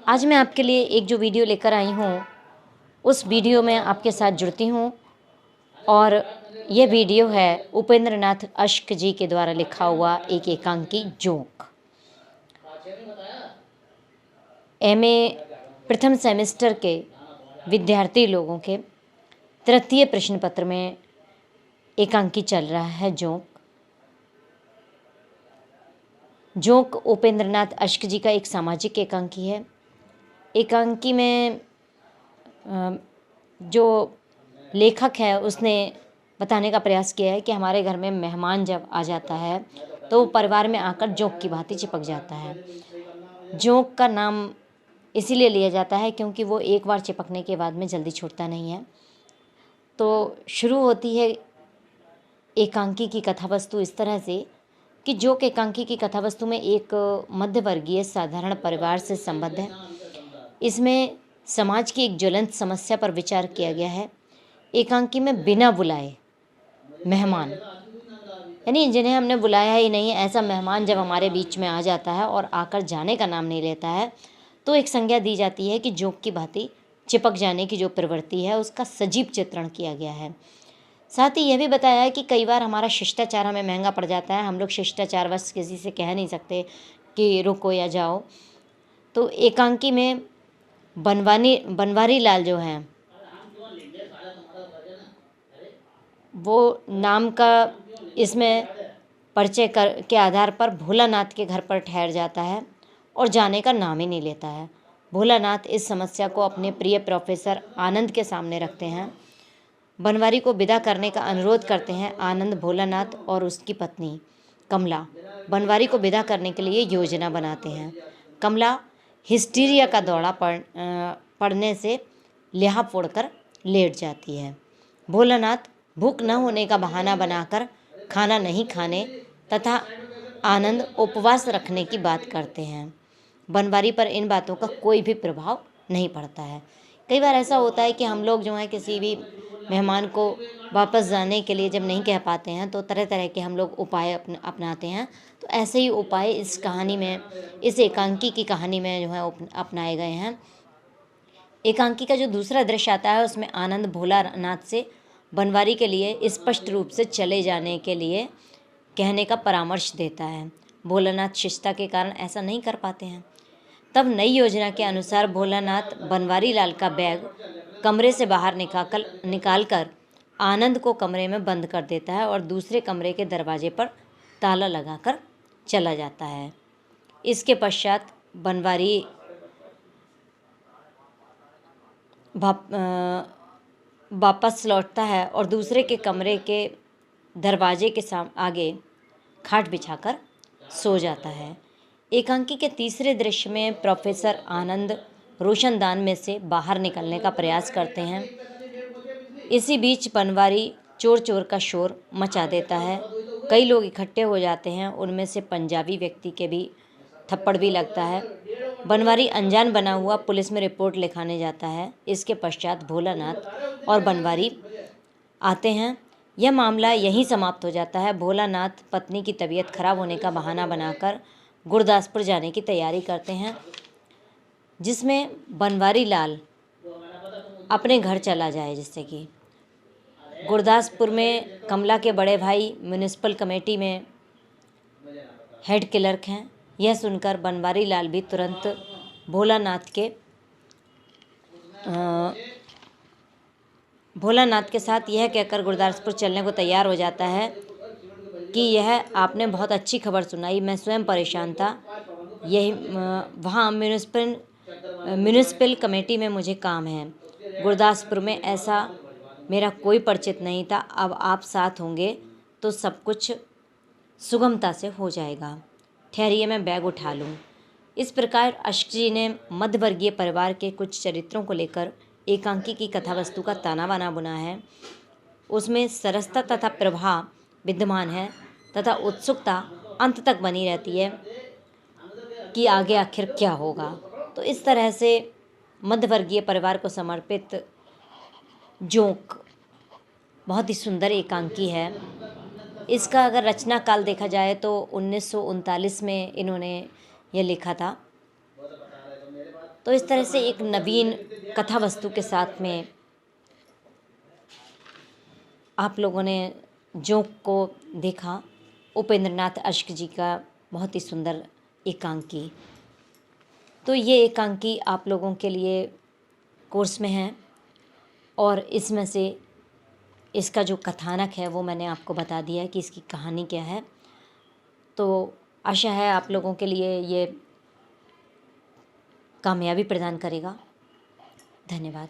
आज मैं आपके लिए एक जो वीडियो लेकर आई हूँ, उस वीडियो में आपके साथ जुड़ती हूँ और ये वीडियो है उपेंद्र नाथ अश्क जी के द्वारा लिखा हुआ एक एकांकी जोक। एमए प्रथम सेमेस्टर के विद्यार्थी लोगों के तृतीय प्रश्न पत्र में एकांकी चल रहा है जोक उपेंद्र नाथ अश्क जी का एक सामाजिक एकांकी है। एकांकी में जो लेखक है उसने बताने का प्रयास किया है कि हमारे घर में मेहमान जब आ जाता है तो वो परिवार में आकर जोक की भांति चिपक जाता है। जोक का नाम इसीलिए लिया जाता है क्योंकि वो एक बार चिपकने के बाद में जल्दी छूटता नहीं है। तो शुरू होती है एकांकी की कथावस्तु इस तरह से कि जोक एकांकी की कथावस्तु में एक मध्यवर्गीय साधारण परिवार से संबद्ध है। इसमें समाज की एक ज्वलंत समस्या पर विचार किया गया है। एकांकी में बिना बुलाए मेहमान, यानी जिन्हें हमने बुलाया ही नहीं, ऐसा मेहमान जब हमारे बीच में आ जाता है और आकर जाने का नाम नहीं लेता है तो एक संज्ञा दी जाती है कि जोक की भांति चिपक जाने की जो प्रवृत्ति है उसका सजीव चित्रण किया गया है। साथ ही यह भी बताया है कि कई बार हमारा शिष्टाचार हमें महंगा पड़ जाता है। हम लोग शिष्टाचारवश किसी से कह नहीं सकते कि रुको या जाओ। तो एकांकी में बनवारी लाल जो हैं वो नाम का इसमें परिचय के आधार पर भोलानाथ के घर पर ठहर जाता है और जाने का नाम ही नहीं लेता है। भोलानाथ इस समस्या को अपने प्रिय प्रोफेसर आनंद के सामने रखते हैं। बनवारी को विदा करने का अनुरोध करते हैं। आनंद, भोलानाथ और उसकी पत्नी कमला बनवारी को विदा करने के लिए योजना बनाते हैं। कमला हिस्टीरिया का दौरा पड़ने से लिहाफ फोड़कर लेट जाती है। भोलानाथ भूख न होने का बहाना बनाकर खाना नहीं खाने तथा आनंद उपवास रखने की बात करते हैं। बनवारी पर इन बातों का कोई भी प्रभाव नहीं पड़ता है। कई बार ऐसा होता है कि हम लोग जो है किसी भी मेहमान को वापस जाने के लिए जब नहीं कह पाते हैं तो तरह तरह के हम लोग उपाय अपनाते हैं। तो ऐसे ही उपाय इस कहानी में, इस एकांकी की कहानी में जो है अपनाए गए हैं। एकांकी का जो दूसरा दृश्य आता है उसमें आनंद भोलानाथ से बनवारी के लिए स्पष्ट रूप से चले जाने के लिए कहने का परामर्श देता है। भोलानाथ शिष्टता के कारण ऐसा नहीं कर पाते हैं। तब नई योजना के अनुसार भोलानाथ बनवारी लाल का बैग कमरे से बाहर निकालकर आनंद को कमरे में बंद कर देता है और दूसरे कमरे के दरवाजे पर ताला लगाकर चला जाता है। इसके पश्चात बनवारी वापस लौटता है और दूसरे के कमरे के दरवाजे के आगे खाट बिछाकर सो जाता है। एकांकी के तीसरे दृश्य में प्रोफेसर आनंद रोशनदान में से बाहर निकलने का प्रयास करते हैं। इसी बीच बनवारी चोर चोर का शोर मचा देता है। कई लोग इकट्ठे हो जाते हैं, उनमें से पंजाबी व्यक्ति के भी थप्पड़ भी लगता है। बनवारी अनजान बना हुआ पुलिस में रिपोर्ट लिखाने जाता है। इसके पश्चात भोलानाथ और बनवारी आते हैं। यह मामला यहीं समाप्त हो जाता है। भोलानाथ पत्नी की तबीयत खराब होने का बहाना बनाकर गुरदासपुर जाने की तैयारी करते हैं, जिसमें बनवारी लाल अपने घर चला जाए। जिससे कि गुरदासपुर में कमला के बड़े भाई म्यूनिसिपल कमेटी में हेड क्लर्क हैं। यह सुनकर बनवारी लाल भी तुरंत भोलानाथ के साथ यह कहकर गुरदासपुर चलने को तैयार हो जाता है कि यह आपने बहुत अच्छी खबर सुनाई, मैं स्वयं परेशान था। यही वहाँ म्यूनिसिपल कमेटी में मुझे काम है। गुरदासपुर में ऐसा मेरा कोई परिचित नहीं था। अब आप साथ होंगे तो सब कुछ सुगमता से हो जाएगा। ठहरिए, मैं बैग उठा लूँ। इस प्रकार अश्क जी ने मध्यवर्गीय परिवार के कुछ चरित्रों को लेकर एकांकी की कथावस्तु का ताना बाना बुना है। उसमें सरसता तथा प्रभाव विद्यमान है तथा उत्सुकता अंत तक बनी रहती है कि आगे आखिर क्या होगा। तो इस तरह से मध्यवर्गीय परिवार को समर्पित जोक बहुत ही सुंदर एकांकी है। इसका अगर रचना काल देखा जाए तो 1939 में इन्होंने ये लिखा था। तो इस तरह से एक नवीन कथा वस्तु के साथ में आप लोगों ने जोंक को देखा, उपेंद्रनाथ अश्क जी का बहुत ही सुंदर एकांकी। तो ये एकांकी आप लोगों के लिए कोर्स में है और इसमें से इसका जो कथानक है वो मैंने आपको बता दिया है कि इसकी कहानी क्या है। तो आशा है आप लोगों के लिए ये कामयाबी प्रदान करेगा। धन्यवाद।